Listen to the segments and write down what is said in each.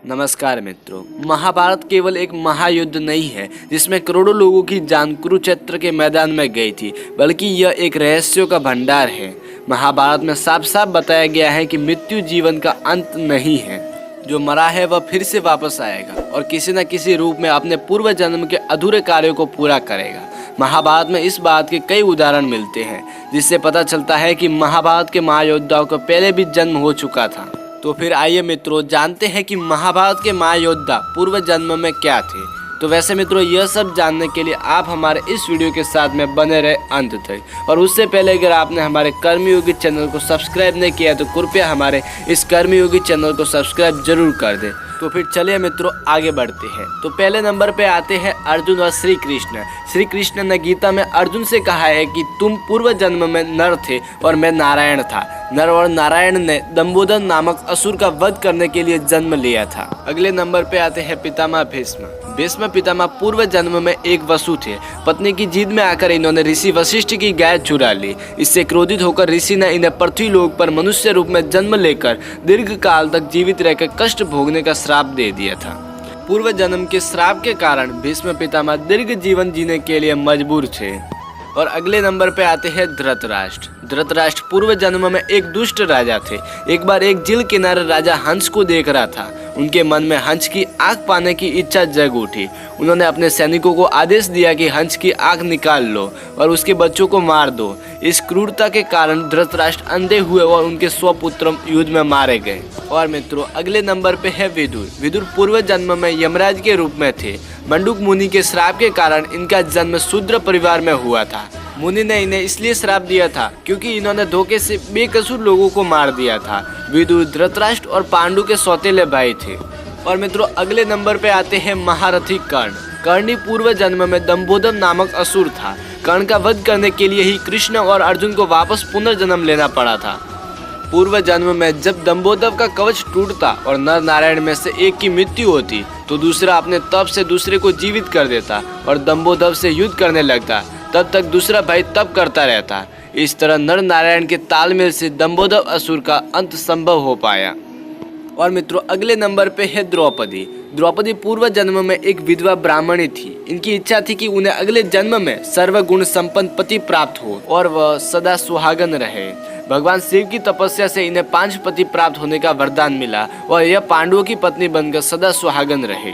नमस्कार मित्रों, महाभारत केवल एक महायुद्ध नहीं है जिसमें करोड़ों लोगों की जान कुरुक्षेत्र के मैदान में गई थी, बल्कि यह एक रहस्यों का भंडार है। महाभारत में साफ साफ बताया गया है कि मृत्यु जीवन का अंत नहीं है। जो मरा है वह फिर से वापस आएगा और किसी न किसी रूप में अपने पूर्व जन्म के अधूरे कार्यों को पूरा करेगा। महाभारत में इस बात के कई उदाहरण मिलते हैं, जिससे पता चलता है कि महाभारत के महायोद्धाओं को पहले भी जन्म हो चुका था। तो फिर आइए मित्रों जानते हैं कि महाभारत के महायोद्धा पूर्व जन्म में क्या थे। तो वैसे मित्रों यह सब जानने के लिए आप हमारे इस वीडियो के साथ में बने रहे अंत तक। और उससे पहले अगर आपने हमारे कर्मयोगी चैनल को सब्सक्राइब नहीं किया तो कृपया हमारे इस कर्मयोगी चैनल को सब्सक्राइब जरूर कर दें। तो फिर चलिए मित्रों आगे बढ़ते हैं। तो पहले नंबर पे आते हैं अर्जुन और श्री कृष्ण। श्री कृष्ण ने गीता में अर्जुन से कहा है कि तुम पूर्व जन्म में नर थे और मैं नारायण था। नर और नारायण ने दंबोदर नामक असुर का वध करने के लिए जन्म लिया था। अगले नंबर पे आते हैं पितामह भीष्म। भीष्म पितामह पूर्व जन्म में एक वसु थे। पत्नी की जिद में आकर इन्होंने ऋषि वशिष्ठ की गाय चुरा ली। इससे क्रोधित होकर ऋषि ने इन्हें पृथ्वी लोक पर मनुष्य रूप में जन्म लेकर दीर्घ काल तक जीवित रहकर कष्ट भोगने का श्राप दे दिया था। पूर्व जन्म के श्राप के कारण भीष्म पितामह दीर्घ जीवन जीने के लिए मजबूर थे। और अगले नंबर पे आते हैं धृतराष्ट्र। धृतराष्ट्र पूर्व जन्म में एक दुष्ट राजा थे। एक बार एक झील किनारे राजा हंस को देख रहा था। उनके मन में हंस की आंख पाने की इच्छा जग उठी। उन्होंने अपने सैनिकों को आदेश दिया कि हंस की आंख निकाल लो और उसके बच्चों को मार दो। इस क्रूरता के कारण धृतराष्ट्र अंधे हुए और उनके 100 पुत्र युद्ध में मारे गए। और मित्रों अगले नंबर पे है विदुर। विदुर पूर्व जन्म में यमराज के रूप में थे। मंडूक मुनि के श्राप के कारण इनका जन्म शूद्र परिवार में हुआ था। मुनि ने इन्हें इसलिए श्राप दिया था क्योंकि इन्होंने धोखे से बेकसूर लोगों को मार दिया था। विदुर धृतराष्ट्र और पांडु के सौतेले भाई थे। और मित्रों अगले नंबर पे आते हैं महारथी कर्ण। कर्णी पूर्व जन्म में दंबोदर नामक असुर था। कर्ण का वध करने के लिए ही कृष्ण और अर्जुन को वापस पुनर्जन्म लेना पड़ा था। पूर्व जन्म में जब दंबोदर का कवच टूटता और नर नारायण में से एक की मृत्यु होती तो दूसरा अपने तप से दूसरे को जीवित कर देता और दंबोदर से युद्ध करने लगता। तब तक दूसरा भाई तप करता रहता। इस तरह नर नारायण के तालमेल से दंबोदर असुर का अंत संभव हो पाया। और मित्रों अगले नंबर पे है द्रौपदी। द्रौपदी पूर्व जन्म में एक विधवा ब्राह्मणी थी। इनकी इच्छा थी कि उन्हें अगले जन्म में सर्वगुण संपन्न पति प्राप्त हो और वह सदा सुहागन रहे। भगवान शिव की तपस्या से इन्हें 5 पति प्राप्त होने का वरदान मिला और यह पांडवों की पत्नी बनकर सदा सुहागन रहे।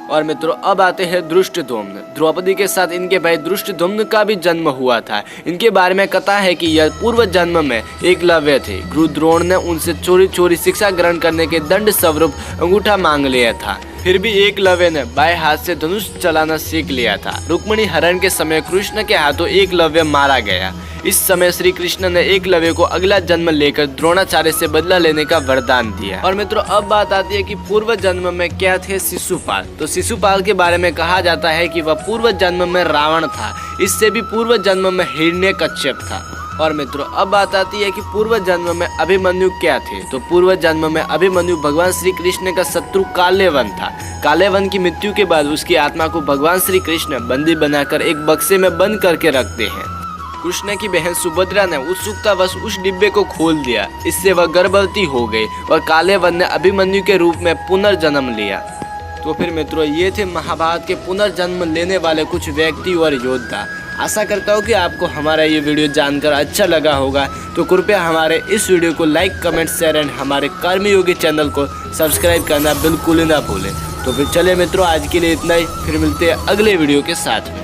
और मित्रों अब आते हैं धृष्टद्युम्न। द्रौपदी के साथ इनके भाई धृष्टद्युम्न का भी जन्म हुआ था। इनके बारे में कथा है कि यह पूर्व जन्म में एकलव्य थे। गुरु द्रोण ने उनसे चोरी चोरी शिक्षा ग्रहण करने के दंड स्वरूप अंगूठा मांग लिया था। फिर भी एकलव्य ने बाएं हाथ से धनुष चलाना सीख लिया था। रुक्मिणी हरण के समय कृष्ण के हाथों एकलव्य मारा गया। इस समय श्री कृष्ण ने एकलव्य को अगला जन्म लेकर द्रोणाचार्य से बदला लेने का वरदान दिया। और मित्रों अब बात आती है कि पूर्व जन्म में क्या थे शिशुपाल। तो शिशुपाल के बारे में कहा जाता है कि वह पूर्व जन्म में रावण था। इससे भी पूर्व जन्म में हिरण्यकश्यप था। और मित्रों अब बात आती है कि पूर्व जन्म में अभिमन्यु क्या थे। तो पूर्व जन्म में अभिमन्यु भगवान श्री कृष्ण का शत्रु कालेवन था। कालेवन की मृत्यु के बाद उसकी आत्मा को भगवान श्री कृष्ण बंदी बनाकर एक बक्से में बंद करके रखते हैं। कृष्ण की बहन सुभद्रा ने उत्सुकतावश उस डिब्बे को खोल दिया। इससे वह गर्भवती हो गई और कालेवन ने अभिमन्यु के रूप में पुनर्जन्म लिया। तो फिर मित्रों ये थे महाभारत के पुनर्जन्म लेने वाले कुछ व्यक्ति और योद्धा। आशा करता हूँ कि आपको हमारा ये वीडियो जानकर अच्छा लगा होगा। तो कृपया हमारे इस वीडियो को लाइक कमेंट शेयर एंड हमारे कर्मयोगी चैनल को सब्सक्राइब करना बिल्कुल ना भूलें। तो फिर चले मित्रों आज के लिए इतना ही। फिर मिलते हैं अगले वीडियो के साथ में।